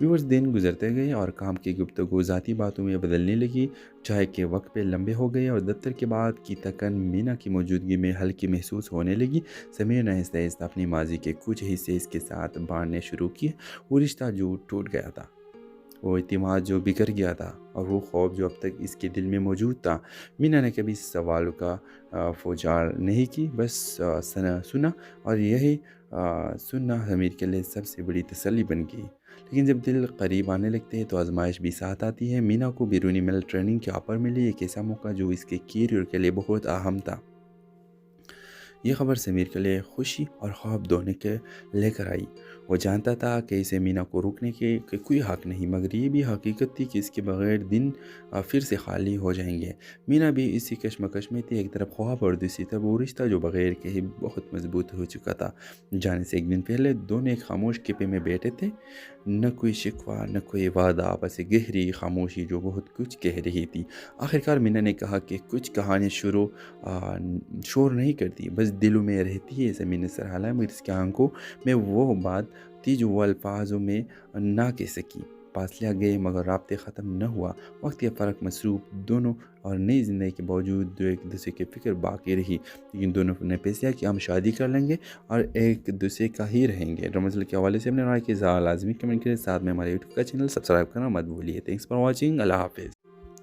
Viewers दिन गुजरते गए और काम की गुफ्तगू ज़ाती बातों में बदलने लगी। चाय के वक्त पे लंबे हो गए और दफ्तर के बाद की थकन मीना की मौजूदगी में हल्की महसूस होने लगी। समीर ने आहिस्ता आहिस्ता अपनी माजी के कुछ हिस्से इसके साथ बांटने शुरू किए। वो रिश्ता जो टूट गया था, वो इतिमाद जो बिखर गया था, और वो खौफ जो अब तक इसके दिल में मौजूद था। मीना ने कभी सवालों का फौजार नहीं की, बस सुना, और यही सुनना समीर के लिए सबसे बड़ी तसल्ली बन गई। लेकिन जब दिल करीब आने लगते हैं तो आजमाइश भी साथ आती है। मीना को बैरूनी मिल ट्रेनिंग के ऑफर मिली, एक ऐसा मौका जो इसके कैरियर के लिए बहुत अहम था। ये खबर समीर के लिए खुशी और ख्वाब दोनों के लेकर आई। वो जानता था कि इसे मीना को रोकने के कोई हक नहीं, मगर ये भी हकीकत थी कि इसके बगैर दिन फिर से खाली हो जाएंगे। मीना भी इसी कशमकश में थी, एक तरफ ख्वाब और दूसरी तरफ वो रिश्ता जो बगैर के ही बहुत मजबूत हो चुका था। जाने से एक दिन पहले दोनों एक खामोश कैफे में बैठे थे। न कोई शिकवा, न कोई वादा, बस एक गहरी खामोशी जो बहुत कुछ कह रही थी। आखिरकार मीना ने कहा कि कुछ कहानी शुरू शोर नहीं करती, बस दिलों में रहती है। ज़मीन ने सर हिलाया, मगर इसकी आंखों में वो बात थी जो वो अल्फाजों में ना कह सकी। फासले गए मगर राब्ते ख़त्म न हुआ। वक्त या फ़र्क मसरूफ़ दोनों और नई ज़िंदगी के बावजूद जो एक दूसरे की फ़िक्र बाकी रही। लेकिन दोनों ने फैसला कि हम शादी कर लेंगे और एक दूसरे का ही रहेंगे। रमज़ल के हवाले से अपने राय की लाजमी कमेंट करें, साथ में हमारे यूट्यूब का चैनल सब्सक्राइब करना मत भूलिए। Thanks for watching. अल्लाह हाफिज़।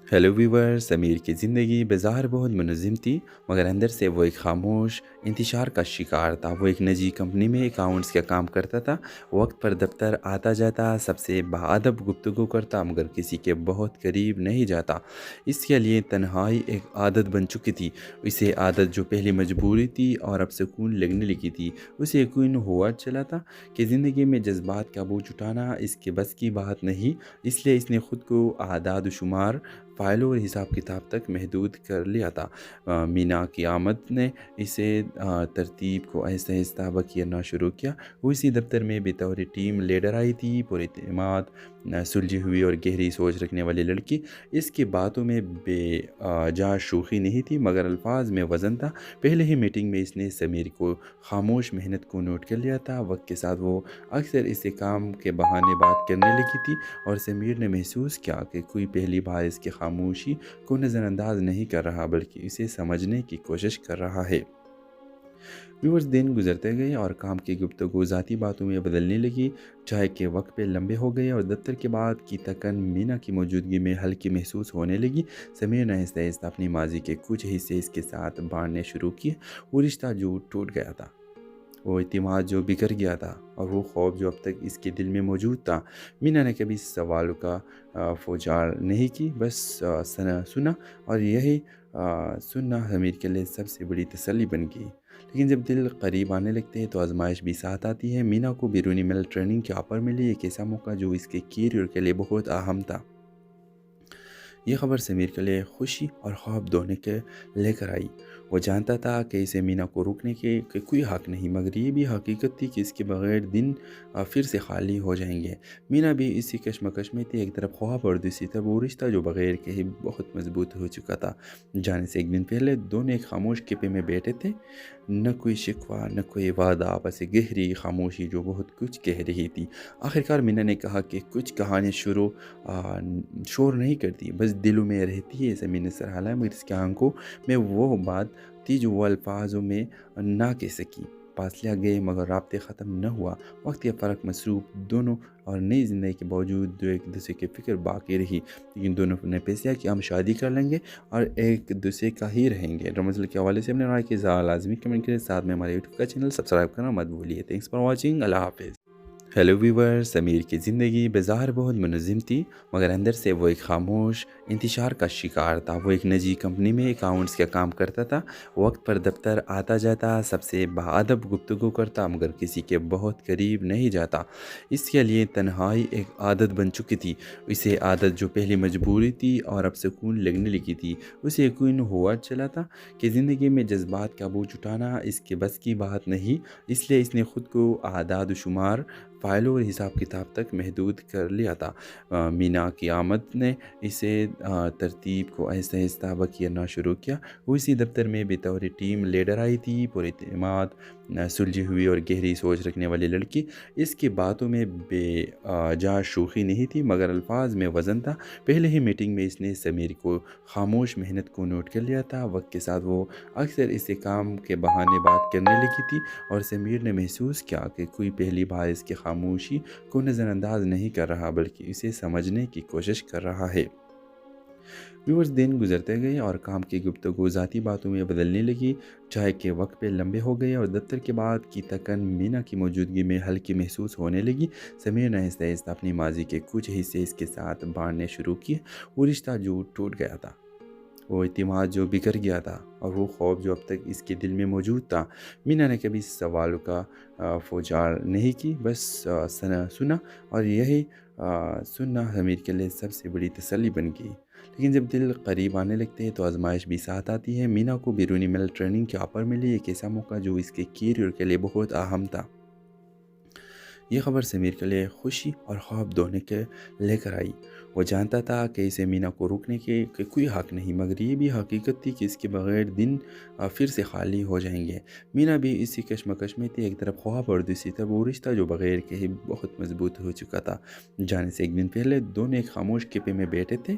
हेलो व्यूवर, समीर की ज़िंदगी बाज़ार बहुत मुनज़्ज़म थी, मगर अंदर से वो एक खामोश इंतशार का शिकार था। वो एक निजी कंपनी में अकाउंट्स का काम करता था। वक्त पर दफ्तर आता जाता, सबसे बाअदब गुफ्तगू करता, मगर किसी के बहुत करीब नहीं जाता। इसके लिए तन्हाई एक आदत बन चुकी थी। इसे आदत जो पहले मजबूरी थी और अब सुकून लगने लगी थी। उसे यकीन हुआ चला था कि ज़िंदगी में जज्बात का बोझ उठाना इसके बस की बात नहीं। इसलिए इसने खुद को आदाद शुमार, फ़ाइलों और हिसाब किताब तक महदूद कर लिया था। मीना की आमद ने इसे तरतीब को आहिस्ता आहिस्ता बखिरना शुरू किया। वो इसी दफ्तर में बतौर टीम लीडर आई थी, पुरएतमाद, सुलझी हुई और गहरी सोच रखने वाली लड़की। इसकी बातों में बेजा शोखी नहीं थी, मगर अल्फाज में वज़न था। पहले ही मीटिंग में इसने समीर को खामोश मेहनत को नोट कर लिया था। वक्त के साथ वो अक्सर इसे काम के बहाने बात करने लगी थी, और समीर ने महसूस किया कि कोई पहली बार इसकी खामोशी को नज़रअंदाज नहीं कर रहा, बल्कि इसे समझने की कोशिश कर रहा है। व्यूअर्स दिन गुजरते गए और काम की गुफ्तगू ज़ाती बातों में बदलने लगी। चाय के वक्त पे लंबे हो गए और दफ्तर के बाद की थकन मीना की मौजूदगी में हल्की महसूस होने लगी। समीर ने आहिस्ता आहिस्ता अपनी माजी के कुछ हिस्से इसके साथ बांटने शुरू किए। वो रिश्ता जो टूट गया था, वो इतिमाद जो बिखर गया था, और वो खौफ जो अब तक इसके दिल में मौजूद था। मीना ने कभी सवालों का फौजार नहीं की, बस सुना, और यही सुनना समीर के लिए सबसे बड़ी तसल्ली बन गई। लेकिन जब दिल करीब आने लगते हैं तो आजमाइश भी साथ आती है। मीना को बैरूनी मिल ट्रेनिंग के ऑफर मिली, एक ऐसा मौका जो इसके कैरियर के लिए बहुत अहम था। ये खबर समीर के लिए खुशी और ख्वाब दोनों के लेकर आई। वो जानता था कि इसे मीना को रोकने के कोई हक नहीं, मगर ये भी हकीकत थी कि इसके बगैर दिन फिर से खाली हो जाएंगे। मीना भी इसी कशमकश में थी, एक तरफ ख्वाब और दूसरी तरफ वो रिश्ता जो बगैर के ही बहुत मजबूत हो चुका था। जाने से एक दिन पहले दोनों एक खामोश कैफे में बैठे थे। न कोई शिकवा, न कोई वादा, बस एक गहरी खामोशी जो बहुत कुछ कह रही थी। आखिरकार मीना ने कहा कि कुछ कहानी शुरू शोर नहीं करती, बस दिलों में रहती है। ज़मीन ने सर हिलाया, मगर इसकी आंखों में वो बात थी जो वो अल्फाजों में ना कह सकी। फासले गए मगर राब्ते ख़त्म न हुआ। वक्त या फ़र्क मसरूफ़ दोनों और नई ज़िंदगी के बावजूद जो एक दूसरे की फ़िक्र बाकी रही। लेकिन दोनों ने फैसला कि हम शादी कर लेंगे और एक दूसरे का ही रहेंगे। रमज़ल के हवाले से अपने राय की लाजमी कमेंट करें, साथ में हमारे यूट्यूब का चैनल सब्सक्राइब करना मत भूलिए। Thanks for watching. अल्लाह हाफिज़। हेलो व्यूवर, समीर की ज़िंदगी बाज़ार बहुत मुनज़्ज़म थी, मगर अंदर से वो एक खामोश इंतशार का शिकार था। वो एक निजी कंपनी में अकाउंट्स का काम करता था। वक्त पर दफ्तर आता जाता, सबसे बाअदब गुफ्तगू करता, मगर किसी के बहुत करीब नहीं जाता। इसके लिए तन्हाई एक आदत बन चुकी थी। इसे आदत जो पहले मजबूरी थी और अब सुकून लगने लगी थी। उसे यकीन हुआ चला था कि ज़िंदगी में जज्बात का बोझ उठाना इसके बस की बात नहीं। इसलिए इसने खुद को आदाद शुमार, फ़ाइलों और हिसाब किताब तक महदूद कर लिया था। मीना की आमद ने इसे तरतीब को आहिस्ता आहिस्ता बखिरना शुरू किया। वो इसी दफ्तर में बतौर टीम लीडर आई थी, पुरएतमाद, सुलझी हुई और गहरी सोच रखने वाली लड़की। इसकी बातों में बेजा शोखी नहीं थी, मगर अल्फाज में वज़न था। पहले ही मीटिंग में इसने समीर को खामोश मेहनत को नोट कर लिया था। वक्त के साथ वो अक्सर इसे काम के बहाने बात करने लगी थी, और समीर ने महसूस किया कि कोई पहली बार इसकी खामोशी को नज़रअंदाज नहीं कर रहा, बल्कि इसे समझने की कोशिश कर रहा है। व्यूअर्स, दिन गुजरते गए और काम की गुफ्तगू ज़ाती बातों में बदलने लगी। चाय के वक्त पे लंबे हो गए और दफ्तर के बाद की थकन मीना की मौजूदगी में हल्की महसूस होने लगी। समीर ने आहिस्ता आहिस्ता अपनी माजी के कुछ हिस्से इसके साथ बांटने शुरू किए। वो रिश्ता जो टूट गया था, वो इतिमाद जो बिखर गया था, और वो खौफ जो अब तक इसके दिल में मौजूद था। मीना ने कभी सवालों का फौजार नहीं की, बस सुना, और यही सुनना समीर के लिए सबसे बड़ी तसल्ली बन गई। लेकिन जब दिल करीब आने लगते हैं तो आजमाइश भी साथ आती है। मीना को बैरूनी मेल ट्रेनिंग के ऑफर मिली, एक ऐसा मौका जो इसके कैरियर के लिए बहुत अहम था। ये खबर समीर के लिए खुशी और ख्वाब दोनों के लेकर आई। वो जानता था कि इसे मीना को रोकने के कोई हक़ नहीं, मगर ये भी हकीकत थी कि इसके बगैर दिन फिर से खाली हो जाएंगे। मीना भी इसी कश्मकश में थी, एक तरफ ख्वाब और दूसरी तरफ वो रिश्ता जो बगैर के ही बहुत मजबूत हो चुका था। जाने से एक दिन पहले दोनों एक खामोश कैफे में बैठे थे।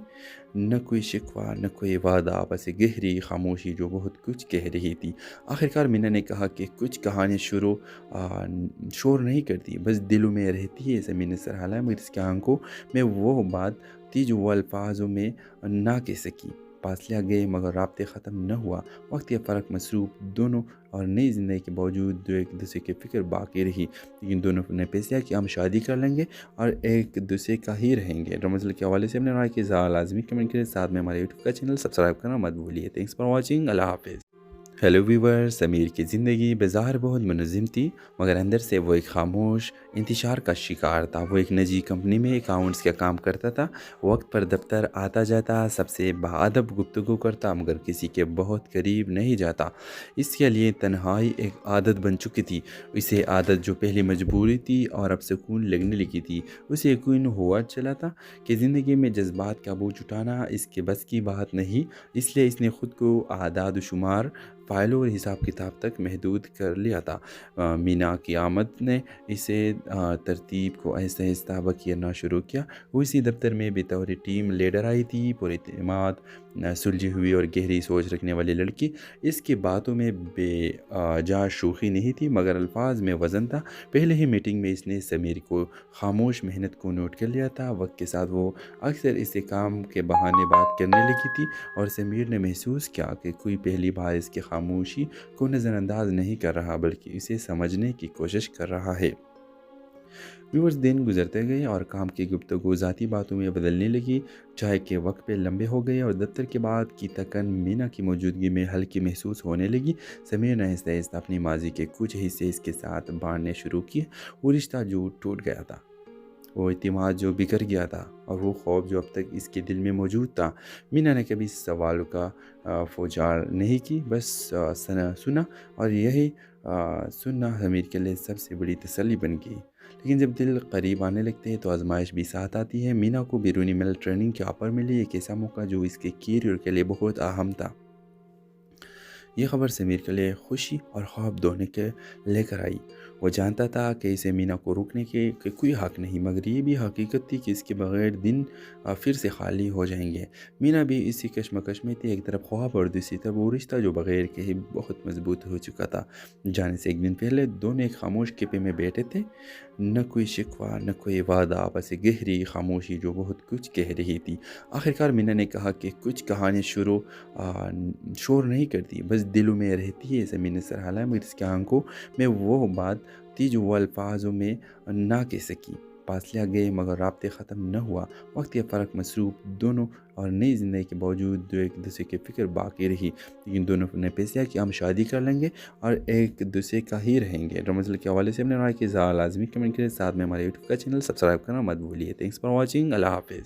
न कोई शिकवा, न कोई वादा, बस एक गहरी खामोशी जो बहुत कुछ कह रही थी। आखिरकार मीना ने कहा कि कुछ कहानी शोर नहीं करती, बस दिलों में रहती है। ज़मीन ने सर हिलाया, मगर इसकी आंखों में वो बात थी जो वो अल्फाजों में ना कह सकी। फासले गए मगर राब्ते ख़त्म न हुआ। वक्त या फ़र्क मसरूफ़ दोनों, और नई ज़िंदगी के बावजूद जो एक दूसरे की फ़िक्र बाकी रही। लेकिन दोनों ने फैसला कि हम शादी कर लेंगे और एक दूसरे का ही रहेंगे। रमज़ल के हवाले से अपने राय की लाजमी कमेंट करें, साथ में हमारे यूट्यूब का चैनल सब्सक्राइब करना मत भूलिए। Thanks for watching. अल्लाह हाफ़िज़। हेलो व्यूवर, समीर की ज़िंदगी बाज़ार बहुत मुनज़्ज़म थी, मगर अंदर से वो एक खामोश इंतशार का शिकार था। वो एक निजी कंपनी में अकाउंट्स का काम करता था। वक्त पर दफ्तर आता जाता, सबसे बाअदब गुफ्तगू करता, मगर किसी के बहुत करीब नहीं जाता। इसके लिए तन्हाई एक आदत बन चुकी थी। इसे आदत जो पहले मजबूरी थी और अब सुकून लगने लगी थी। उसे यकीन हुआ चला था कि ज़िंदगी में जज्बात का बोझ उठाना इसके बस की बात नहीं। इसलिए इसने ख़ुद को आदाद शुमार, फ़ाइलों और हिसाब किताब तक महदूद कर लिया था। मीना की आमद ने इसे तरतीब को आहिस्ता आहिस्ता बखिरना शुरू किया। वो इसी दफ्तर में बतौर टीम लीडर आई थी, पुरएतमाद, सुलझी हुई और गहरी सोच रखने वाली लड़की। इसकी बातों में बेजा शोखी नहीं थी, मगर अल्फाज में वज़न था। पहले ही मीटिंग में इसने समीर को खामोश मेहनत को नोट कर लिया था। वक्त के साथ वो अक्सर इसे काम के बहाने बात करने लगी थी, और समीर ने महसूस किया कि कोई पहली बार इसकी खामोशी को नज़रअंदाज नहीं कर रहा, बल्कि इसे समझने की कोशिश कर रहा है। व्यूअर्स, दिन गुजरते गए और काम की गुफ्तगू ज़ाती बातों में बदलने लगी। चाय के वक्त पे लंबे हो गए और दफ्तर के बाद की थकन मीना की मौजूदगी में हल्की महसूस होने लगी। समीर ने आहिस्ता आहिस्ता अपनी माजी के कुछ हिस्से इसके साथ बांटने शुरू किए। वो रिश्ता जो टूट गया था, वो इतिमाद जो बिखर गया था, और वो खौफ जो अब तक इसके दिल में मौजूद था। मीना ने कभी सवालों का फौजार नहीं की, बस सुना, और यही सुनना समीर के लिए सबसे बड़ी तसल्ली बन गई। लेकिन जब दिल करीब आने लगते हैं तो आजमाइश भी साथ आती है। मीना को बैरूनी मेल ट्रेनिंग के ऑफर मिली, एक ऐसा मौका जो इसके कैरियर के लिए बहुत अहम था। ये खबर समीर के लिए खुशी और ख्वाब दोनों के लेकर आई। वो जानता था कि इसे मीना को रोकने के कोई हक़ नहीं, मगर ये भी हकीकत थी कि इसके बगैर दिन फिर से खाली हो जाएंगे। मीना भी इसी कश्मकश में थी, एक तरफ ख्वाब और दूसरी तरफ वो रिश्ता जो बगैर के ही बहुत मजबूत हो चुका था। जाने से एक दिन पहले दोनों एक खामोश कैफे में बैठे थे। न कोई शिकवा, न कोई वादा, बस एक गहरी खामोशी जो बहुत कुछ कह रही थी। आखिरकार मीना ने कहा कि कुछ कहानी शोर नहीं करती, बस दिलों में रहती है। ज़मीन ने सर हिलाया, मगर इसकी आंखों में वो बात थी जो वो अल्फाजों में ना कह सकी। फासले गए मगर राब्ते ख़त्म न हुआ। वक्त या फ़र्क मसरूफ़ दोनों, और नई ज़िंदगी के बावजूद जो एक दूसरे की फ़िक्र बाकी रही। लेकिन दोनों ने फैसला कि हम शादी कर लेंगे और एक दूसरे का ही रहेंगे। रमज़ल के हवाले से अपने राय की लाजमी कमेंट करें, साथ में हमारे यूट्यूब का चैनल सब्सक्राइब करना मत भूलिए। Thanks for watching. अल्लाह हाफ़िज़।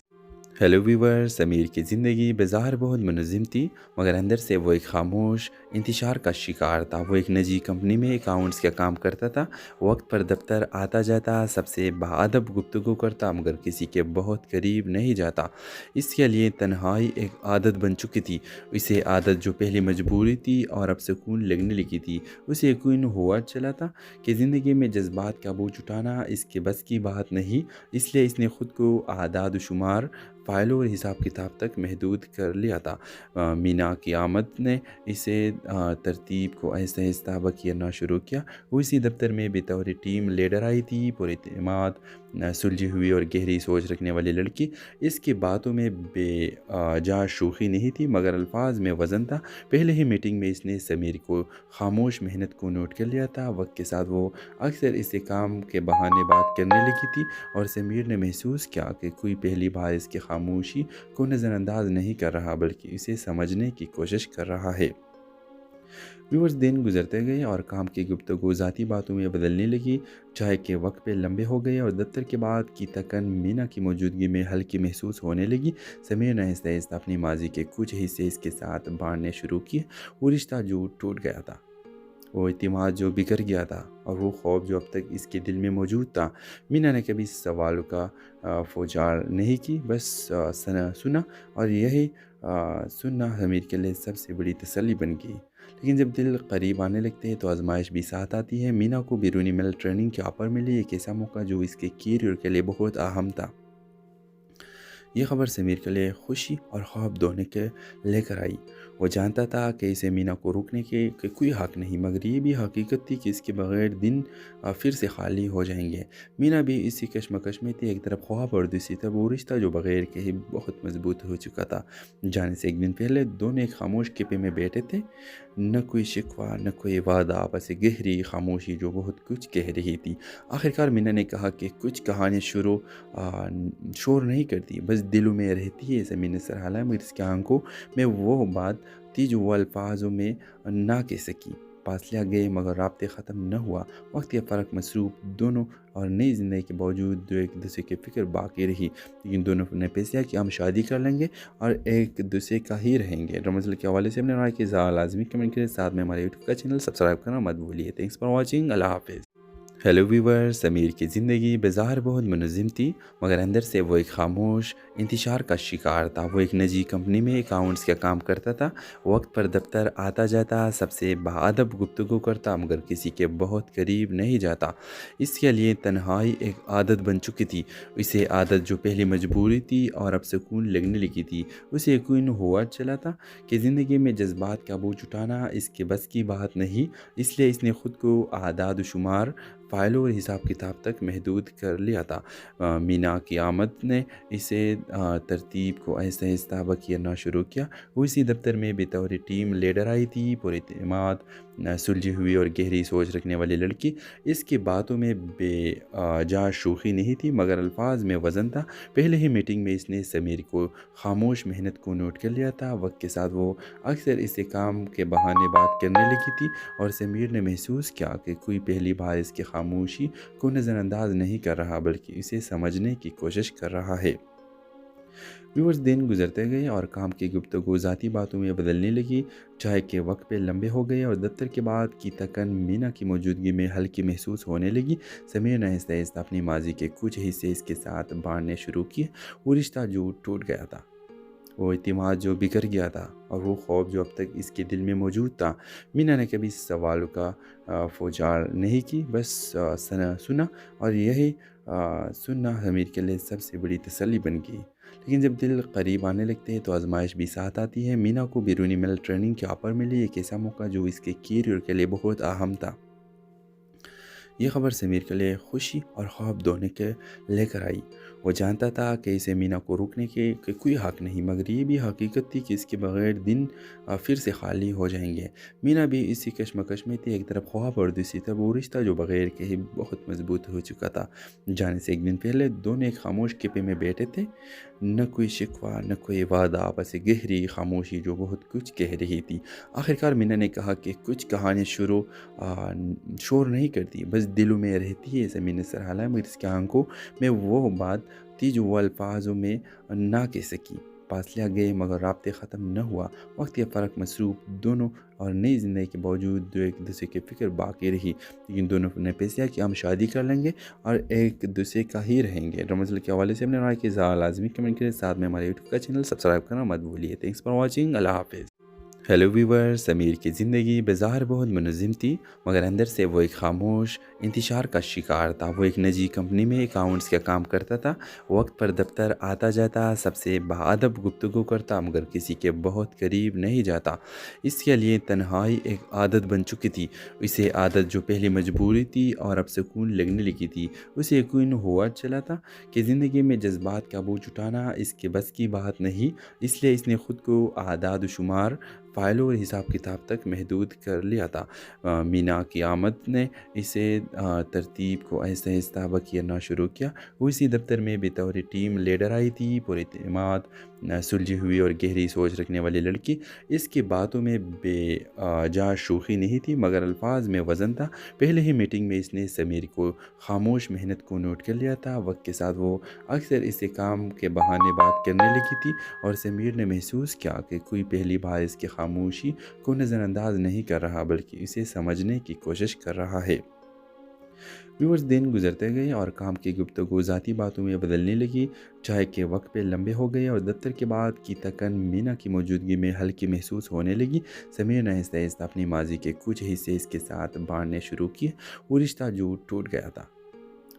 हेलो व्यूवर, समीर की ज़िंदगी बाज़ार बहुत मुनज़्ज़म थी, मगर अंदर से वो एक खामोश इंतशार का शिकार था। वो एक निजी कंपनी में अकाउंट्स का काम करता था, वक्त पर दफ्तर आता जाता, सबसे बाअदब गुफ्तगू करता, मगर किसी के बहुत करीब नहीं जाता। इसके लिए तन्हाई एक आदत बन चुकी थी। इसे आदत जो पहले मजबूरी थी और अब सुकून लगने लगी थी। उसे यकीन हुआ चला था कि ज़िंदगी में जज्बात का बोझ उठाना इसके बस की बात नहीं, इसलिए इसने खुद को आदाद शुमार फ़ाइलों और हिसाब किताब तक महदूद कर लिया था। मीना की आमद ने इसे तरतीब को आहिस्ता आहिस्ता बखिरना शुरू किया। वो इसी दफ्तर में बतौर टीम लीडर आई थी, पुरएतमाद, सुलझी हुई और गहरी सोच रखने वाली लड़की। इसकी बातों में बेजा शोखी नहीं थी, मगर अल्फाज में वज़न था। पहले ही मीटिंग में इसने समीर को खामोश मेहनत को नोट कर लिया था। वक्त के साथ वो अक्सर इसे काम के बहाने बात करने लगी थी, और समीर ने महसूस किया कि कोई पहली बार इसकी खामोशी को नज़रअंदाज नहीं कर रहा, बल्कि इसे समझने की कोशिश कर रहा है। व्यूअर्स, दिन गुजरते गए और काम की गुफ्तगू ज़ाती बातों में बदलने लगी। चाय के वक्त पे लंबे हो गए और दफ्तर के बाद की तकन मीना की मौजूदगी में हल्की महसूस होने लगी। समीर ने आहिस्ता आहिस्ता अपनी माजी के कुछ हिस्से इसके साथ बांटने शुरू किए। वो रिश्ता जो टूट गया था, वो इतिमाद जो बिखर गया था, और वो खौफ जो अब तक इसके दिल में मौजूद था। मीना ने कभी सवालों का फौजार नहीं की, बस सुना, और यही सुनना हमीर के लिए सबसे बड़ी तसल्ली बन गई। लेकिन जब दिल करीब आने लगते हैं तो आजमाइश भी साथ आती है। मीना को बैरूनी मिल ट्रेनिंग के ऑफर मिली, एक ऐसा मौका जो इसके कैरियर के लिए बहुत अहम था। ये खबर समीर के लिए खुशी और ख्वाब दोनों के लेकर आई। वो जानता था कि इसे मीना को रोकने के कोई हक़ नहीं, मगर ये भी हकीकत थी कि इसके बगैर दिन फिर से खाली हो जाएंगे। मीना भी इसी कश्मकश में थी, एक तरफ ख्वाब और दूसरी तरफ वो रिश्ता जो बगैर के ही बहुत मजबूत हो चुका था। जाने से एक दिन पहले दोनों एक खामोश कैफे में बैठे थे। न कोई शिकवा, न कोई वादा, बस एक गहरी खामोशी जो बहुत कुछ कह रही थी। आखिरकार मीना ने कहा कि कुछ कहानियाँ शुरू शोर नहीं करती, बस दिलों में रहती है। ज़मीन ने सराहा, मगर इसकी आंखों में वो बात थी जो वो अल्फाजों में ना कह सकी। फासले गए मगर राब्ते ख़त्म न हुआ। वक्त या फ़र्क मसरूफ़ दोनों, और नई ज़िंदगी के बावजूद जो एक दूसरे की फ़िक्र बाकी रही। लेकिन दोनों ने फैसला कि हम शादी कर लेंगे और एक दूसरे का ही रहेंगे। रमज़ल के हवाले से अपने राय की लाजमी कमेंट करें, साथ में हमारे यूट्यूब का चैनल सब्सक्राइब करना मत भूलिए। Thanks for watching. अल्लाह हाफिज़। हेलो व्यूवर, समीर की ज़िंदगी बाज़ार बहुत मुनज़्ज़म थी, मगर अंदर से वो एक खामोश इंतशार का शिकार था। वो एक निजी कंपनी में अकाउंट्स का काम करता था, वक्त पर दफ्तर आता जाता, सबसे बाअदब गुफ्तगू करता, मगर किसी के बहुत करीब नहीं जाता। इसके लिए तन्हाई एक आदत बन चुकी थी। इसे आदत जो पहले मजबूरी थी और अब सुकून लगने लगी थी। उसे यकीन हुआ चला था कि ज़िंदगी में जज्बात का बोझ उठाना इसके बस की बात नहीं, इसलिए इसने खुद को आदाद शुमार फ़ाइलों और हिसाब किताब तक महदूद कर लिया था। मीना की आमद ने इसे तरतीब को आहिस्ता आहिस्ता बखिरना शुरू किया। वो इसी दफ्तर में बतौर टीम लीडर आई थी, पुरएतमाद, सुलझी हुई और गहरी सोच रखने वाली लड़की। इसकी बातों में बेजा शोखी नहीं थी, मगर अल्फाज में वज़न था। पहले ही मीटिंग में इसने समीर को खामोश मेहनत को नोट कर लिया था। वक्त के साथ वो अक्सर इसे काम के बहाने बात करने लगी थी, और समीर ने महसूस किया कि कोई पहली बार इसकी खामोशी को नज़रअंदाज नहीं कर रहा, बल्कि इसे समझने की कोशिश कर रहा है। व्यूअर्स, दिन गुजरते गए और काम की गुफ्तगू ज़ाती बातों में बदलने लगी। चाय के वक्त पे लंबे हो गए और दफ्तर के बाद की तकन मीना की मौजूदगी में हल्की महसूस होने लगी। समीर ने आहिस्ता आहिस्ता अपनी माजी के कुछ हिस्से इसके साथ बांटने शुरू किए। वो रिश्ता जो टूट गया था, वो इतिमाद जो बिखर गया था, और वो खौफ जो अब तक इसके दिल में मौजूद था। मीना ने कभी सवालों का फौजार नहीं की, बस सुना, और यही सुनना हमीर के लिए सबसे बड़ी तसल्ली बन गई। लेकिन जब दिल करीब आने लगते हैं तो आजमाइश भी साथ आती है। मीना को बैरूनी मिल ट्रेनिंग के ऑफर मिली, एक ऐसा मौका जो इसके कैरियर के लिए बहुत अहम था। ये खबर समीर के लिए खुशी और ख्वाब दोनों के लेकर आई। वो जानता था कि इसे मीना को रोकने के कोई हक़ नहीं, मगर ये भी हकीकत थी कि इसके बगैर दिन फिर से खाली हो जाएंगे। मीना भी इसी कश्मकश में थी, एक तरफ ख्वाब और दूसरी तरफ वो रिश्ता जो बगैर के ही बहुत मजबूत हो चुका था। जाने से एक दिन पहले दोनों एक खामोश कैफे में बैठे थे। न कोई शिकवा, न कोई वादा, बस एक गहरी खामोशी जो बहुत कुछ कह रही थी। आखिरकार मीना ने कहा कि कुछ कहानियाँ शुरू शोर नहीं करती, बस दिलों में रहती है। ज़मीन ने सराहा, मगर इसकी आंखों में वो बात थी जो वो अल्फाजों में ना कह सकी। फासला गए मगर राब्ते ख़त्म न हुआ। वक्त या फ़र्क मसरूफ़ दोनों और नई ज़िंदगी के बावजूद जो एक दूसरे की फ़िक्र बाकी रही, लेकिन दोनों ने फैसला कि हम शादी कर लेंगे और एक दूसरे का ही रहेंगे। रमज़ल के हवाले से अपने राय की लाजमी कमेंट करें, साथ में हमारे यूट्यूब का चैनल सब्सक्राइब करना मत भूलिए। Thanks for watching. अल्लाह हाफ़िज़। हेलो व्यूवर, समीर की ज़िंदगी बज़ाहिर बहुत मुनज़्ज़म थी, मगर अंदर से वो एक खामोश इंतशार का शिकार था। वो एक निजी कंपनी में अकाउंट्स का काम करता था। वक्त पर दफ्तर आता जाता, सबसे बाअदब गुफ्तगू करता, मगर किसी के बहुत करीब नहीं जाता। इसके लिए तन्हाई एक आदत बन चुकी थी। इसे आदत जो पहले मजबूरी थी और अब सुकून लगने लगी थी। उसे यकीन हुआ चला था कि ज़िंदगी में जज्बात का बोझ उठाना इसके बस की बात नहीं, इसलिए इसने ख़ुद को आदाद शुमार, फ़ाइलों और हिसाब किताब तक महदूद कर लिया था। मीना की आमद ने इसे तरतीब को आहिस्ता आहिस्ता बखिरना शुरू किया। वो इसी दफ्तर में बतौर टीम लीडर आई थी, पुरएतमाद, सुलझी हुई और गहरी सोच रखने वाली लड़की। इसकी बातों में बेजा शोखी नहीं थी, मगर अल्फाज में वज़न था। पहले ही मीटिंग में इसने समीर को खामोश मेहनत को नोट कर लिया था। वक्त के साथ वो अक्सर इसे काम के बहाने बात करने लगी थी, और समीर ने महसूस किया कि कोई पहली बार इसकी खामोशी को नज़रअंदाज नहीं कर रहा, बल्कि इसे समझने की कोशिश कर रहा है। व्यूअर्स, दिन गुजरते गए और काम की गुफ्तगू ज़ाती बातों में बदलने लगी। चाय के वक्त पे लंबे हो गए और दफ्तर के बाद की तकन मीना की मौजूदगी में हल्की महसूस होने लगी। समीर ने आहिस्ता आहिस्ता अपनी माजी के कुछ हिस्से इसके साथ बांटने शुरू किए। वो रिश्ता जो टूट गया था,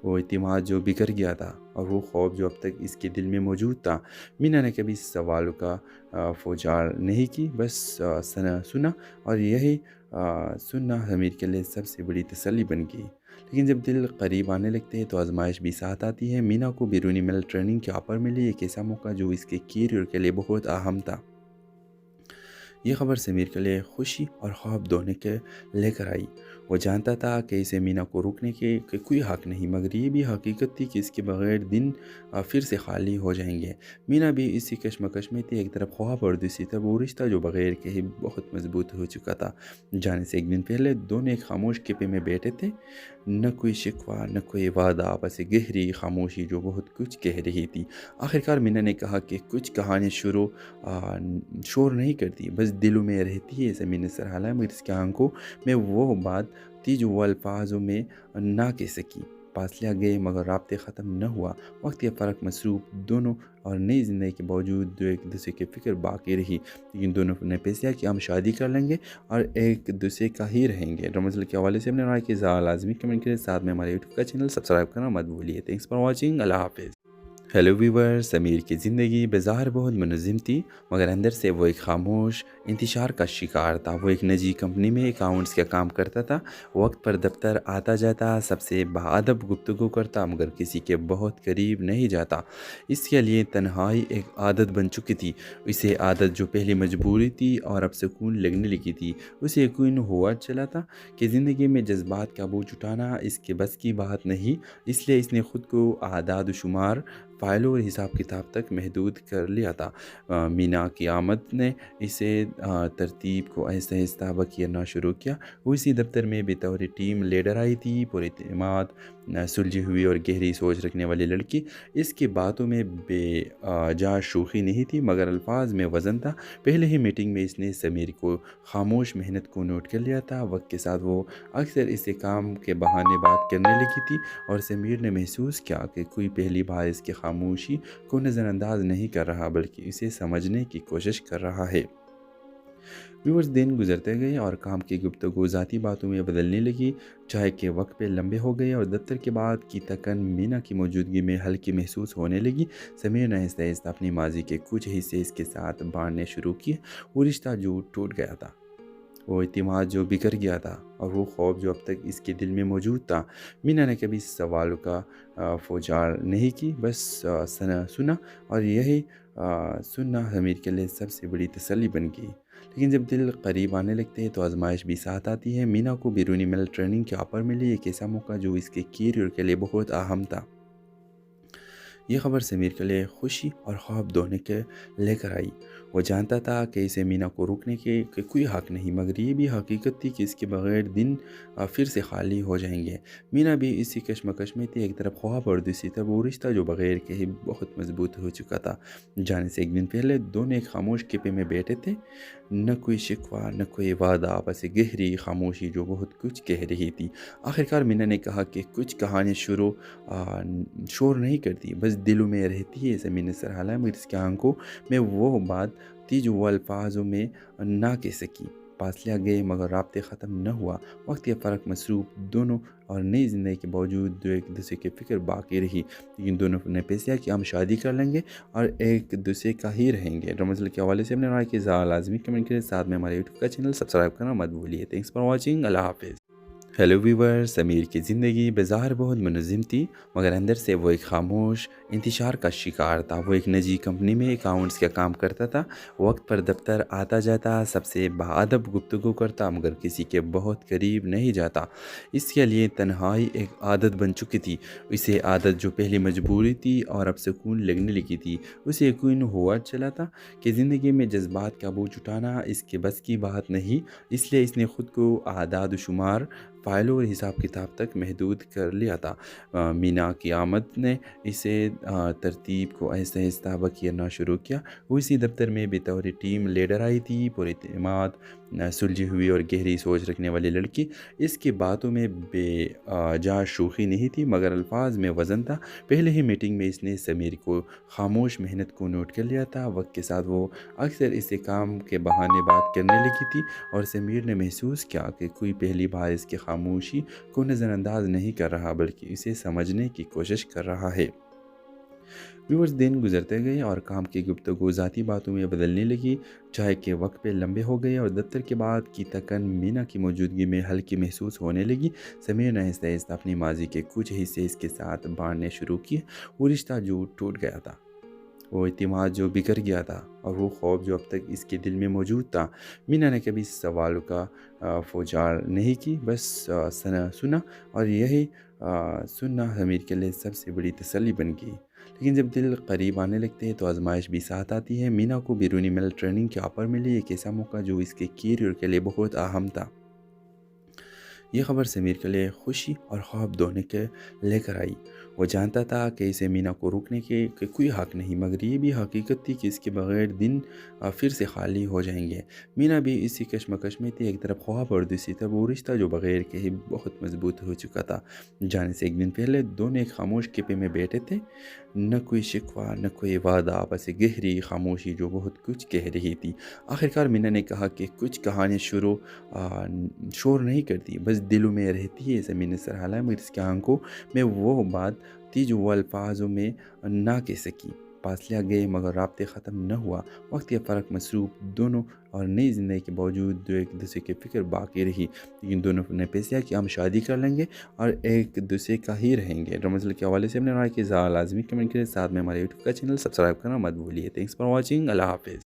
वो इतिमाद जो बिखर गया था, और वो खौफ जो अब तक इसके दिल में मौजूद था। मीना ने कभी सवालों का फौजार नहीं की, बस सुना, और यही सुनना हमीर के लिए सबसे बड़ी तसल्ली बन गई। लेकिन जब दिल करीब आने लगते हैं तो आजमाइश भी साथ आती है। मीना को बैरूनी मिल ट्रेनिंग के ऑफर मिली, एक ऐसा मौका जो इसके कैरियर के लिए बहुत अहम था। ये खबर समीर के लिए खुशी और ख्वाब दोनों के लेकर आई। वो जानता था कि इसे मीना को रोकने के कोई हक़ नहीं, मगर ये भी हकीकत थी कि इसके बगैर दिन फिर से खाली हो जाएंगे। मीना भी इसी कश्मकश में थी, एक तरफ ख्वाब और दूसरी तरफ वो रिश्ता जो बगैर के ही बहुत मजबूत हो चुका था। जाने से एक दिन पहले दोनों एक खामोश कैफे में बैठे थे। न कोई शिकवा, न कोई वादा, बस एक गहरी खामोशी जो बहुत कुछ कह रही थी। आखिरकार मीना ने कहा कि कुछ कहानी शोर नहीं करती, बस दिलों में रहती है। ज़मीन ने सरहाला, मगर इसकी आंखों में वो बात थी जो वो अल्फाजों में ना कह सकी। फासला गए मगर राब्ते ख़त्म न हुआ। वक्त या फ़र्क मसरूफ़ दोनों और नई ज़िंदगी के बावजूद जो एक दूसरे की फ़िक्र बाकी रही, लेकिन दोनों ने फैसला कि हम शादी कर लेंगे और एक दूसरे का ही रहेंगे। रमज़ल के हवाले से अपने राय की लाजमी कमेंट करें, साथ में हमारे यूट्यूब का चैनल सब्सक्राइब करना मत भूलिए। Thanks for watching. अल्लाह हाफ़िज़। हेलो व्यूवर, समीर की ज़िंदगी बज़ाहिर बहुत मुनज़्ज़म थी, मगर अंदर से वो एक खामोश इंतशार का शिकार था। वो एक निजी कंपनी में अकाउंट्स का काम करता था। वक्त पर दफ्तर आता जाता, सबसे बाअदब गुफ्तगू करता, मगर किसी के बहुत करीब नहीं जाता। इसके लिए तन्हाई एक आदत बन चुकी थी। इसे आदत जो पहले मजबूरी थी और अब सुकून लगने लगी थी। उसे यकीन हुआ चला था कि ज़िंदगी में जज्बात का बोझ उठाना इसके बस की बात नहीं, इसलिए इसने ख़ुद को आदाद शुमार, फ़ाइलों और हिसाब किताब तक महदूद कर लिया था। मीना की आमद ने इसे तरतीब को आहिस्ता आहिस्ता बखिरना शुरू किया। वो इसी दफ्तर में बतौर टीम लीडर आई थी, पुरएतमाद, सुलझी हुई और गहरी सोच रखने वाली लड़की। इसकी बातों में बेजा शोखी नहीं थी, मगर अल्फाज में वज़न था। पहले ही मीटिंग में इसने समीर को खामोश मेहनत को नोट कर लिया था। वक्त के साथ वो अक्सर इसे काम के बहाने बात करने लगी थी, और समीर ने महसूस किया कि कोई पहली बार इसकी खामोशी को नज़रअंदाज नहीं कर रहा, बल्कि इसे समझने की कोशिश कर रहा है। व्यूअर्स, दिन गुजरते गए और काम की गुफ्तगू ज़ाती बातों में बदलने लगी। चाय के वक्त पे लंबे हो गए और दफ्तर के बाद की तकन मीना की मौजूदगी में हल्की महसूस होने लगी। समीर ने आहिस्ता आहिस्ता अपनी माजी के कुछ हिस्से इसके साथ बांटने शुरू किए। वो रिश्ता जो टूट गया था, वो इतिमाद जो बिखर गया था, और वो खौफ जो अब तक इसके दिल में मौजूद था। मीना ने कभी सवालों का फौजार नहीं की, बस सुना, और यही सुनना हमीर के लिए सबसे बड़ी तसल्ली बन गई। लेकिन जब दिल करीब आने लगते हैं तो आजमाइश भी साथ आती है। मीना को बैरूनी मिल ट्रेनिंग के ऑफर मिली, एक ऐसा मौका जो इसके कैरियर के लिए बहुत अहम था। ये खबर समीर के लिए खुशी और ख्वाब दोनों के लेकर आई। वो जानता था कि इसे मीना को रोकने के कोई हक नहीं, मगर ये भी हकीकत थी कि इसके बगैर दिन फिर से खाली हो जाएंगे। मीना भी इसी कशमकश में थी, एक तरफ ख्वाब और दूसरी तरफ वो रिश्ता जो बगैर के ही बहुत मजबूत हो चुका था। जाने से एक दिन पहले दोनों एक खामोश कैफे में बैठे थे। न कोई शिकवा न कोई वादा, बस एक गहरी खामोशी जो बहुत कुछ कह रही थी। आखिरकार मीना ने कहा कि कुछ कहानी शुरू शोर नहीं करती, बस दिलों में रहती है। ज़मीन ने सर हिलाया, मगर इसकी आंखों में वो बात थी जो वो अल्फाजों में ना कह सकी। फासले गए मगर राब्ते ख़त्म न हुआ। वक्त या फ़र्क मसरूफ़ दोनों और नई ज़िंदगी के बावजूद जो एक दूसरे की फ़िक्र बाकी रही। लेकिन दोनों ने फैसला कि हम शादी कर लेंगे और एक दूसरे का ही रहेंगे। रमज़ल के हवाले से अपने राय की लाजमी कमेंट करें, साथ में हमारे यूट्यूब का चैनल सब्सक्राइब करना मत भूलिए। Thanks for watching. अल्लाह हाफिज़। हेलो व्यूवर, समीर की ज़िंदगी बाज़ार बहुत मुनज़्ज़म थी, मगर अंदर से वो एक खामोश इंतशार का शिकार था। वो एक निजी कंपनी में अकाउंट्स का काम करता था। वक्त पर दफ्तर आता जाता, सबसे बाअदब गुफ्तगू करता, मगर किसी के बहुत करीब नहीं जाता। इसके लिए तन्हाई एक आदत बन चुकी थी। इसे आदत जो पहले मजबूरी थी और अब सुकून लगने लगी थी। उसे यकीन हुआ चला था कि ज़िंदगी में जज्बात का बोझ उठाना इसके बस की बात नहीं। इसलिए इसने ख़ुद को आदाद शुमार, फ़ाइलों और हिसाब किताब तक महदूद कर लिया था। मीना की आमद ने इसे तरतीब को आहिस्ता आहिस्ता बखिरना शुरू किया। वो इसी दफ्तर में बतौर टीम लीडर आई थी, पुरएतमाद, सुलझी हुई और गहरी सोच रखने वाली लड़की। इसकी बातों में बेजा शोखी नहीं थी, मगर अल्फाज में वज़न था। पहले ही मीटिंग में इसने समीर को खामोश मेहनत को नोट कर लिया था। वक्त के साथ वो अक्सर इसे काम के बहाने बात करने लगी थी, और समीर ने महसूस किया कि कोई पहली बार इसकी खामोशी को नज़रअंदाज नहीं कर रहा, बल्कि इसे समझने की कोशिश कर रहा है। व्यूअर्स, दिन गुजरते गए और काम की गुफ्तगू ज़ाती बातों में बदलने लगी। चाय के वक्त पे लंबे हो गए और दफ्तर के बाद की थकन मीना की मौजूदगी में हल्की महसूस होने लगी। समीर ने आहिस्ता आहिस्ता अपनी माजी के कुछ हिस्से इसके साथ बांटने शुरू किए। वो रिश्ता जो टूट गया था, वो इतिमाद जो बिखर गया था, और वो खौफ जो अब तक इसके दिल में मौजूद था। मीना ने कभी सवालों का फौजार नहीं की, बस सुना, और यही सुनना समीर के लिए सबसे बड़ी तसल्ली बन गई। लेकिन जब दिल करीब आने लगते हैं तो आजमाइश भी साथ आती है। मीना को बैरूनी मेल ट्रेनिंग के ऑफर मिली, एक ऐसा मौका जो इसके कैरियर के लिए बहुत अहम था। ये खबर समीर के लिए खुशी और ख्वाब दोनों के लेकर आई। वो जानता था कि इसे मीना को रोकने के कोई हक नहीं, मगर ये भी हकीकत थी कि इसके बगैर दिन फिर से खाली हो जाएंगे। मीना भी इसी कशमकश में थी, एक तरफ ख्वाब और दूसरी तरफ वो रिश्ता जो बगैर के ही बहुत मजबूत हो चुका था। जाने से एक दिन पहले दोनों एक खामोश कैफे में बैठे थे। न कोई शिकवा न कोई वादा, बस एक गहरी खामोशी जो बहुत कुछ कह रही थी। आखिरकार मीना ने कहा कि कुछ कहानी शुरू शोर नहीं करती, बस दिलों में रहती है। ज़मीन ने सर हिलाया, मगर इसकी आंखों में वो बात थी जो वो अल्फाजों में ना कह सकी। फासले गए मगर राब्ते ख़त्म न हुआ। वक्त या फ़र्क मसरूफ़ दोनों और नई ज़िंदगी के बावजूद जो एक दूसरे की फ़िक्र बाकी रही। लेकिन दोनों ने फैसला कि हम शादी कर लेंगे और एक दूसरे का ही रहेंगे। रमज़ल के हवाले से अपने राय की लाजमी कमेंट करें, साथ में हमारे यूट्यूब का चैनल सब्सक्राइब करना मत भूलिए। Thanks for watching. अल्लाह हाफिज़।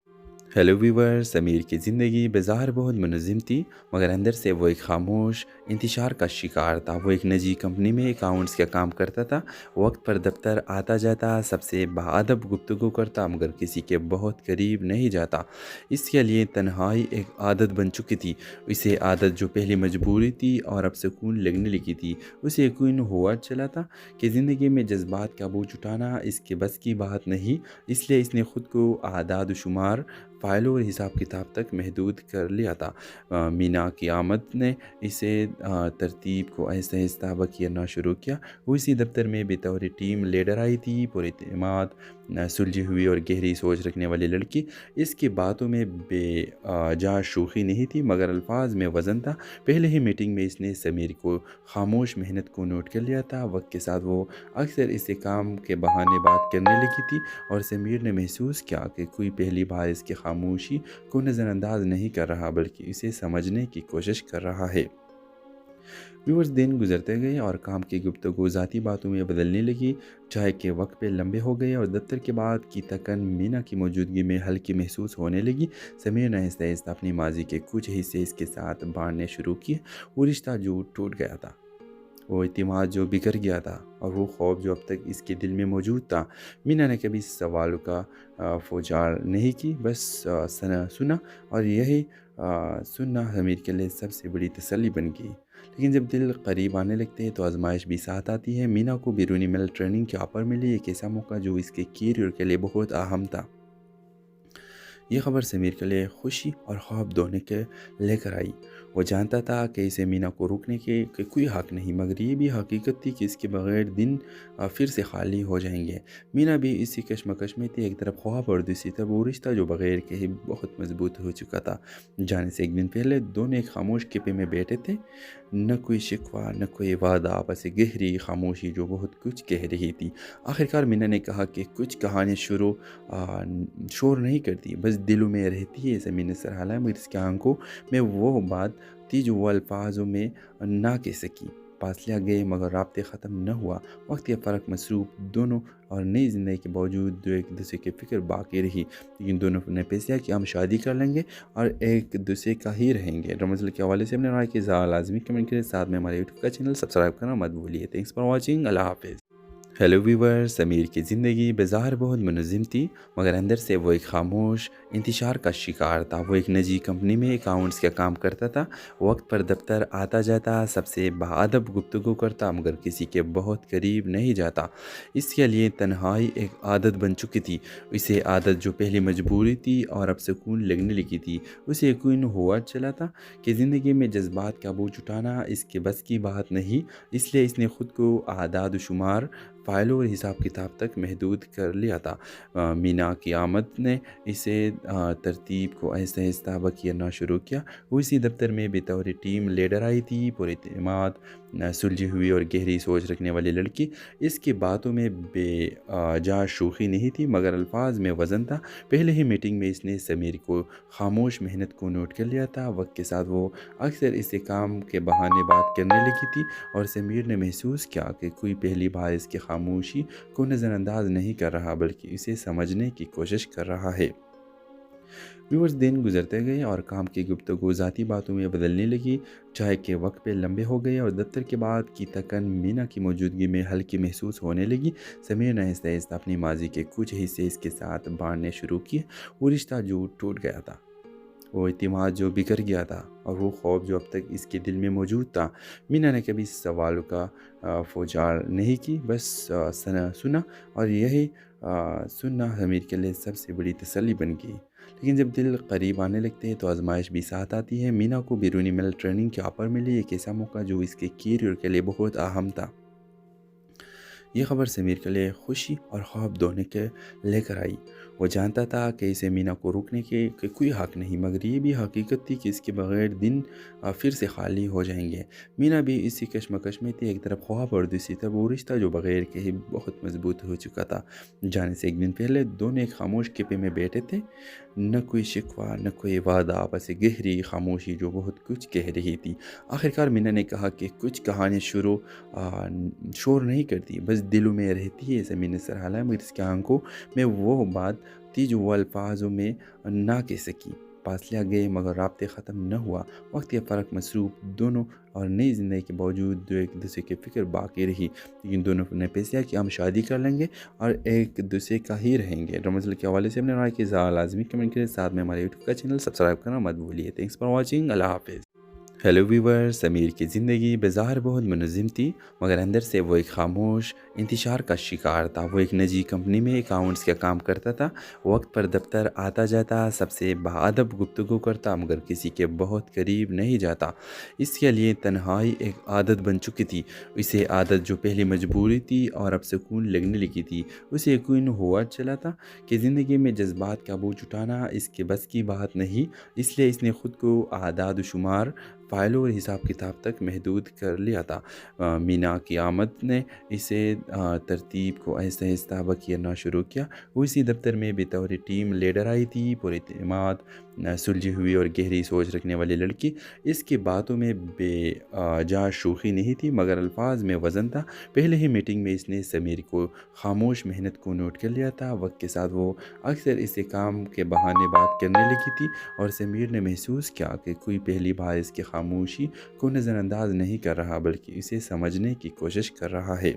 हेलो व्यूवर, समीर की ज़िंदगी बाज़ार बहुत मुनज़्ज़म थी, मगर अंदर से वो एक खामोश इंतशार का शिकार था। वो एक निजी कंपनी में अकाउंट्स का काम करता था। वक्त पर दफ्तर आता जाता, सबसे बाअदब गुफ्तगू करता, मगर किसी के बहुत करीब नहीं जाता। इसके लिए तन्हाई एक आदत बन चुकी थी। इसे आदत जो पहले मजबूरी थी और अब सुकून लगने लगी थी। उसे यकीन हुआ चला था कि ज़िंदगी में जज्बात का बोझ उठाना इसके बस की बात नहीं। इसलिए इसने ख़ुद को आदाद शुमार, फ़ाइलों और हिसाब किताब तक महदूद कर लिया था। मीना की आमद ने इसे तरतीब को आहिस्ता आहिस्ता बखिरना शुरू किया। वो इसी दफ्तर में बतौर टीम लीडर आई थी, पुरएतमाद, सुलझी हुई और गहरी सोच रखने वाली लड़की। इसकी बातों में बेजा शोखी नहीं थी, मगर अल्फाज में वज़न था। पहले ही मीटिंग में इसने समीर को खामोश मेहनत को नोट कर लिया था। वक्त के साथ वो अक्सर इसे काम के बहाने बात करने लगी थी, और समीर ने महसूस किया कि कोई पहली बार इसकी खामोशी को नज़रअंदाज नहीं कर रहा, बल्कि इसे समझने की कोशिश कर रहा है। व्यूअर्स, दिन गुजरते गए और काम की गुफ्तगू ज़ाती बातों में बदलने लगी। चाय के वक्त पे लंबे हो गए और दफ्तर के बाद की थकन मीना की मौजूदगी में हल्की महसूस होने लगी। समीर ने आहिस्ता आहिस्ता अपनी माजी के कुछ हिस्से इसके साथ बांटने शुरू किए। वो रिश्ता जो टूट गया था, وہ اعتماد جو بگڑ گیا تھا اور وہ خوف جو اب تک اس کے دل میں موجود تھا۔ مینا نے کبھی سوالوں کا فوجار نہیں کی، بس سنا، اور یہی سننا امیر کے لیے سب سے بڑی تسلی بن گئی۔ لیکن جب دل قریب آنے لگتے ہیں تو آزمائش بھی ساتھ آتی ہے۔ مینا کو بیرونی مل ٹریننگ کے آفر ملی، ایک ایسا موقع جو اس کے کیریئر کے لیے بہت اہم تھا۔ یہ خبر سمیر کے لیے خوشی اور خواب دونوں کے لے کر آئی۔ وہ جانتا تھا کہ اسے مینا کو روکنے کے کوئی حق نہیں، مگر یہ بھی حقیقت تھی کہ اس کے بغیر دن پھر سے خالی ہو جائیں گے۔ مینا بھی اسی کشمکش میں تھی، ایک طرف خواب اور دوسری طرف وہ رشتہ جو بغیر کہے بہت مضبوط ہو چکا تھا۔ جانے سے ایک دن پہلے دونوں ایک خاموش کیفے میں بیٹھے تھے، نہ کوئی شکوہ نہ کوئی وعدہ، بس ایک گہری خاموشی جو بہت کچھ کہہ رہی تھی۔ آخرکار مینا نے کہا کہ کچھ کہانیاں شور نہیں کرتی، بس دلوں میں رہتی ہے۔ زمین نے سر ہلایا، مگر اس کے آنکھوں میں وہ بات تھی جو وہ الفاظوں میں نہ کہہ سکی۔ فاصلہ گئے مگر رابطے ختم نہ ہوا۔ وقت کے فرق مصروف دونوں اور نئی زندگی کے باوجود جو ایک دوسرے کی فکر باقی رہی، لیکن دونوں نے فیصلہ کیا ہم شادی کر لیں گے اور ایک دوسرے کا ہی رہیں گے۔ رمضان کے حوالے سے اپنے رائے کی لازمی کمنٹ کریں، ساتھ میں ہمارے یوٹیوب کا چینل سبسکرائب کرنا مت بھولیے۔ تھینکس فار واچنگ، اللہ حافظ۔ ہیلو ویورز، سمیر کی زندگی بظاہر بہت منظم تھی، مگر اندر سے وہ ایک خاموش انتشار کا شکار تھا۔ وہ ایک نجی کمپنی میں اکاؤنٹس کا کام کرتا تھا، وقت پر دفتر آتا جاتا، سب سے باادب گفتگو کرتا، مگر کسی کے بہت قریب نہیں جاتا۔ اس کے لیے تنہائی ایک عادت بن چکی تھی۔ اسے عادت جو پہلے مجبوری تھی اور اب سکون لگنے لگی تھی۔ اسے یقین ہوا چلا تھا کہ زندگی میں جذبات کا بوجھ اٹھانا اس کے بس کی بات نہیں، اس لیے اس نے خود کو اعداد و شمار، فائلوں اور حساب کتاب تک محدود کر لیا تھا۔ مینا کی آمد نے اسے ترتیب کو آہستہ آہستہ بکھیرنا شروع کیا۔ وہ اسی دفتر میں بطور ٹیم لیڈر آئی تھی، پر اعتماد، سلجھی ہوئی اور گہری سوچ رکھنے والی لڑکی۔ اس کی باتوں میں بے جا شوخی نہیں تھی، مگر الفاظ میں وزن تھا۔ پہلے ہی میٹنگ میں اس نے سمیر کو خاموش محنت کو نوٹ کر لیا تھا۔ وقت کے ساتھ وہ اکثر اسے کام کے بہانے بات کرنے لگی تھی، اور سمیر نے محسوس کیا کہ کوئی پہلی بار اس کی خاموشی کو نظر انداز نہیں کر رہا، بلکہ اسے سمجھنے کی کوشش کر رہا ہے۔ ویورز، دن گزرتے گئے اور کام کی گفتگو ذاتی باتوں میں بدلنے لگی۔ چائے کے وقت پہ لمبے ہو گئے اور دفتر کے بعد کی تکن مینا کی موجودگی میں ہلکی محسوس ہونے لگی۔ سمیر نے آہستہ آہستہ اپنی ماضی کے کچھ حصے اس کے ساتھ بانٹنے شروع کیے۔ وہ رشتہ جو ٹوٹ گیا تھا، وہ اعتماد جو بگڑ گیا تھا، اور وہ خوف جو اب تک اس کے دل میں موجود تھا۔ مینا نے کبھی سوالوں کا فوجار نہیں کی، بس سنا، اور یہی سننا امیر کے لیے سب سے بڑی تسلی بن گئی۔ لیکن جب دل قریب آنے لگتے ہیں تو آزمائش بھی ساتھ آتی ہے۔ مینا کو بیرونی مل ٹریننگ کے آفر ملی، ایک ایسا موقع جو اس کے کیریئر کے لیے بہت اہم تھا۔ یہ خبر سمیر کے لیے خوشی اور خواب دونوں کے لے کر آئی۔ وہ جانتا تھا کہ اسے مینا کو روکنے کے کوئی حق نہیں، مگر یہ بھی حقیقت تھی کہ اس کے بغیر دن پھر سے خالی ہو جائیں گے۔ مینا بھی اسی کشمکش میں تھی، ایک طرف خواب اور دوسری طرف وہ رشتہ جو بغیر کہے بہت مضبوط ہو چکا تھا۔ جانے سے ایک دن پہلے دونوں ایک خاموش کیفے میں بیٹھے تھے، نہ کوئی شکوہ نہ کوئی وعدہ، بس ایک گہری خاموشی جو بہت کچھ کہہ رہی تھی۔ آخرکار مینا نے کہا کہ کچھ کہانیاں شور نہیں کرتی، بس دلوں میں رہتی ہے۔ زمین نے سر ہلایا، مگر اس کے آنکھوں میں وہ بات تھی جو وہ الفاظوں میں نہ کہہ سکی۔ فاصلہ گئے مگر رابطے ختم نہ ہوا۔ وقت کے فرق مصروف دونوں اور نئی زندگی کے باوجود جو ایک دوسرے کی فکر باقی رہی، لیکن دونوں نے فیصلہ کیا ہم شادی کر لیں گے اور ایک دوسرے کا ہی رہیں گے۔ رمضان کے حوالے سے اپنے رائے کی لازمی کمنٹ کریں، ساتھ میں ہمارے یوٹیوب کا چینل سبسکرائب کرنا مت بھولیے۔ تھینکس فار واچنگ، اللہ حافظ۔ ہیلو ویورز، سمیر کی زندگی بظاہر بہت منظم تھی، مگر اندر سے وہ ایک خاموش انتشار کا شکار تھا۔ وہ ایک نجی کمپنی میں اکاؤنٹس کا کام کرتا تھا، وقت پر دفتر آتا جاتا، سب سے باادب گفتگو کرتا، مگر کسی کے بہت قریب نہیں جاتا۔ اس کے لیے تنہائی ایک عادت بن چکی تھی۔ اسے عادت جو پہلے مجبوری تھی اور اب سکون لگنے لگی تھی۔ اسے یقین ہوا چلا تھا کہ زندگی میں جذبات کا بوجھ اٹھانا اس کے بس کی بات نہیں، اس لیے اس نے خود کو اعداد و شمار، فائلوں اور حساب کتاب تک محدود کر لیا تھا۔ مینا کی آمد نے اسے ترتیب کو آہستہ آہستہ بکھیرنا شروع کیا۔ وہ اسی دفتر میں بطور ٹیم لیڈر آئی تھی، پر اعتماد، سلجھی ہوئی اور گہری سوچ رکھنے والی لڑکی۔ اس کی باتوں میں بے جا شوخی نہیں تھی، مگر الفاظ میں وزن تھا۔ پہلے ہی میٹنگ میں اس نے سمیر کو خاموش محنت کو نوٹ کر لیا تھا۔ وقت کے ساتھ وہ اکثر اسے کام کے بہانے بات کرنے لگی تھی، اور سمیر نے محسوس کیا کہ کوئی پہلی بار اس کی خاموشی کو نظر انداز نہیں کر رہا بلکہ اسے سمجھنے کی کوشش کر رہا ہے۔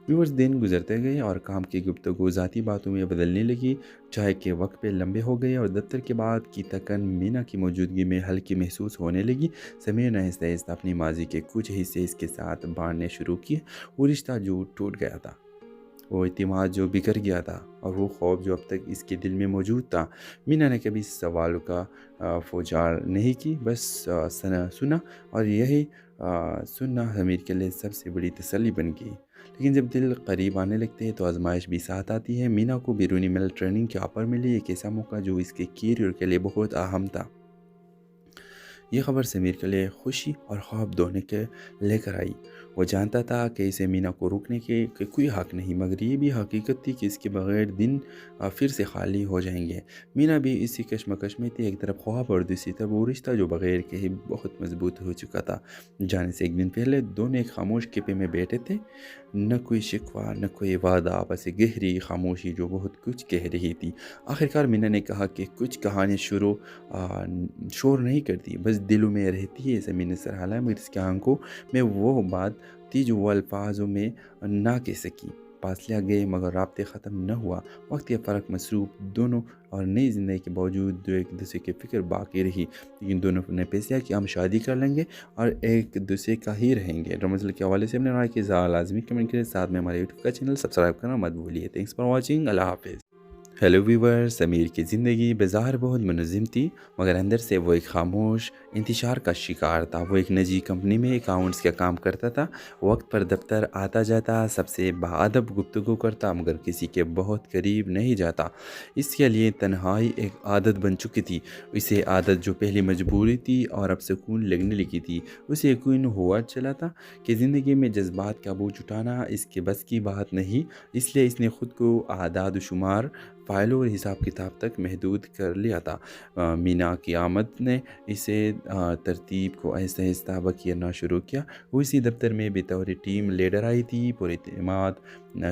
ویورز دن گزرتے گئے اور کام کی گفتگو ذاتی باتوں میں بدلنے لگی۔ چائے کے وقت پہ لمبے ہو گئے اور دفتر کے بعد کی تکن مینا کی موجودگی میں ہلکی محسوس ہونے لگی۔ سمیر نے آہستہ آہستہ اپنی ماضی کے کچھ حصے اس کے ساتھ بانٹنے شروع کیے۔ وہ رشتہ جو ٹوٹ گیا تھا، وہ اعتماد جو بکھر گیا تھا، اور وہ خوف جو اب تک اس کے دل میں موجود تھا۔ مینا نے کبھی سوالوں کا فوجار نہیں کی، بس سنا، اور یہی سننا امیر کے لیے سب سے بڑی تسلی بن گئی۔ لیکن جب دل قریب آنے لگتے ہیں تو آزمائش بھی ساتھ آتی ہے۔ مینا کو بیرونی مل ٹریننگ کے آفر ملی، ایک ایسا موقع جو اس کے کیریئر کے لیے بہت اہم تھا۔ یہ خبر سمیر کے لیے خوشی اور خواب دونوں کے لے کر آئی۔ وہ جانتا تھا کہ اسے مینا کو روکنے کے کوئی حق نہیں، مگر یہ بھی حقیقت تھی کہ اس کے بغیر دن پھر سے خالی ہو جائیں گے۔ مینا بھی اسی کشمکش میں تھی، ایک طرف خواب اور دوسری طرف وہ رشتہ جو بغیر کہے بہت مضبوط ہو چکا تھا۔ جانے سے ایک دن پہلے دونوں ایک خاموش کیفے میں بیٹھے تھے، نہ کوئی شکوہ نہ کوئی وعدہ، بس ایک گہری خاموشی جو بہت کچھ کہہ رہی تھی۔ آخرکار مینا نے کہا کہ کچھ کہانیاں شور نہیں کرتی، بس دلوں میں رہتی ہے۔ سمیر نے سر ہلایا، مگر اس کی آنکھوں میں وہ بات تھی جو وہ الفاظوں میں نہ کہہ سکی۔ فاصلہ گئے مگر رابطے ختم نہ ہوا۔ وقت کے فرق مصروف دونوں اور نئی زندگی کے باوجود جو ایک دوسرے کی فکر باقی رہی، لیکن دونوں نے فیصلہ کیا ہم شادی کر لیں گے اور ایک دوسرے کا ہی رہیں گے۔ رمضان کے حوالے سے اپنے رائے کی لازمی کمنٹ کریں، ساتھ میں ہمارے یوٹیوب کا چینل سبسکرائب کرنا مت بھولیے۔ تھینکس فار واچنگ، اللہ حافظ۔ ہیلو ویور، سمیر کی زندگی بظاہر بہت منظم تھی، مگر اندر سے وہ ایک خاموش انتشار کا شکار تھا۔ وہ ایک نجی کمپنی میں اکاؤنٹس کا کام کرتا تھا، وقت پر دفتر آتا جاتا، سب سے باادب گفتگو کرتا، مگر کسی کے بہت قریب نہیں جاتا۔ اس کے لیے تنہائی ایک عادت بن چکی تھی۔ اسے عادت جو پہلے مجبوری تھی اور اب سکون لگنے لگی تھی۔ اسے یقین ہوا چلا تھا کہ زندگی میں جذبات کا بوجھ اٹھانا اس کے بس کی بات نہیں، اس لیے اس نے خود کو اعداد و شمار، فائلوں اور حساب کتاب تک محدود کر لیا تھا۔ مینا کی آمد نے اسے ترتیب کو آہستہ آہستہ بکھیرنا شروع کیا۔ وہ اسی دفتر میں بطور ٹیم لیڈر آئی تھی، پورے اعتماد،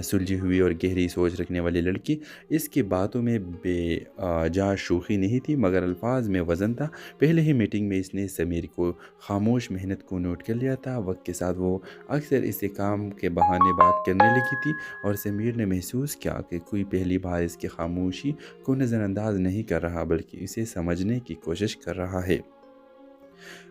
سلجھی ہوئی اور گہری سوچ رکھنے والی لڑکی۔ اس کی باتوں میں بے جا شوخی نہیں تھی، مگر الفاظ میں وزن تھا۔ پہلے ہی میٹنگ میں اس نے سمیر کو خاموش محنت کو نوٹ کر لیا تھا۔ وقت کے ساتھ وہ اکثر اسے کام کے بہانے بات کرنے لگی تھی، اور سمیر نے محسوس کیا کہ کوئی پہلی بار اس کی خاموشی کو نظر انداز نہیں کر رہا بلکہ اسے سمجھنے کی کوشش کر رہا ہے۔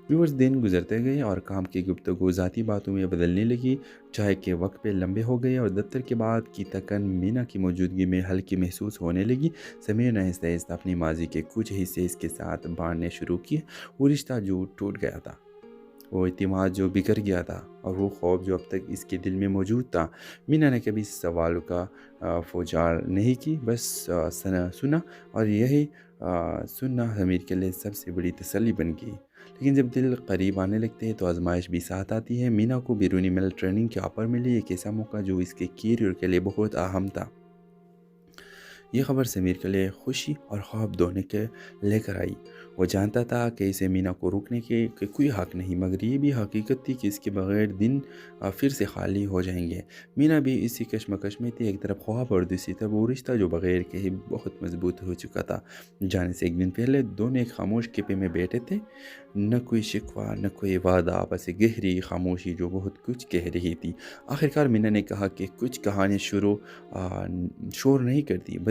ویورز دن گزرتے گئے اور کام کی گفتگو ذاتی باتوں میں بدلنے لگی۔ چائے کے وقت پہ لمبے ہو گئے اور دفتر کے بعد کی تکن مینا کی موجودگی میں ہلکی محسوس ہونے لگی۔ سمیر نے آہستہ آہستہ اپنی ماضی کے کچھ حصے اس کے ساتھ بانٹنے شروع کیے۔ وہ رشتہ جو ٹوٹ گیا تھا، وہ اعتماد جو بکھر گیا تھا، اور وہ خوف جو اب تک اس کے دل میں موجود تھا۔ مینا نے کبھی سوالوں کا فوجار نہیں کی، بس سنا، اور یہی سننا امیر کے لیے سب سے بڑی تسلی بن گئی۔ لیکن جب دل قریب آنے لگتے ہیں تو آزمائش بھی ساتھ آتی ہے۔ مینا کو بیرونی مل ٹریننگ کے آفر ملی، ایک ایسا موقع جو اس کے کیریئر کے لیے بہت اہم تھا۔ یہ خبر سمیر کے لیے خوشی اور خواب دونوں کے لے کر آئی۔ وہ جانتا تھا کہ اسے مینا کو روکنے کے کوئی حق نہیں، مگر یہ بھی حقیقت تھی کہ اس کے بغیر دن پھر سے خالی ہو جائیں گے۔ مینا بھی اسی کشمکش میں تھی، ایک طرف خواب اور دوسری طرف وہ رشتہ جو بغیر کہے بہت مضبوط ہو چکا تھا۔ جانے سے ایک دن پہلے دونوں ایک خاموش کیفے میں بیٹھے تھے، نہ کوئی شکوہ نہ کوئی وعدہ، بس ایک گہری خاموشی جو بہت کچھ کہہ رہی تھی۔ آخرکار مینا نے کہا کہ کچھ کہانیاں شور نہیں کرتی، بس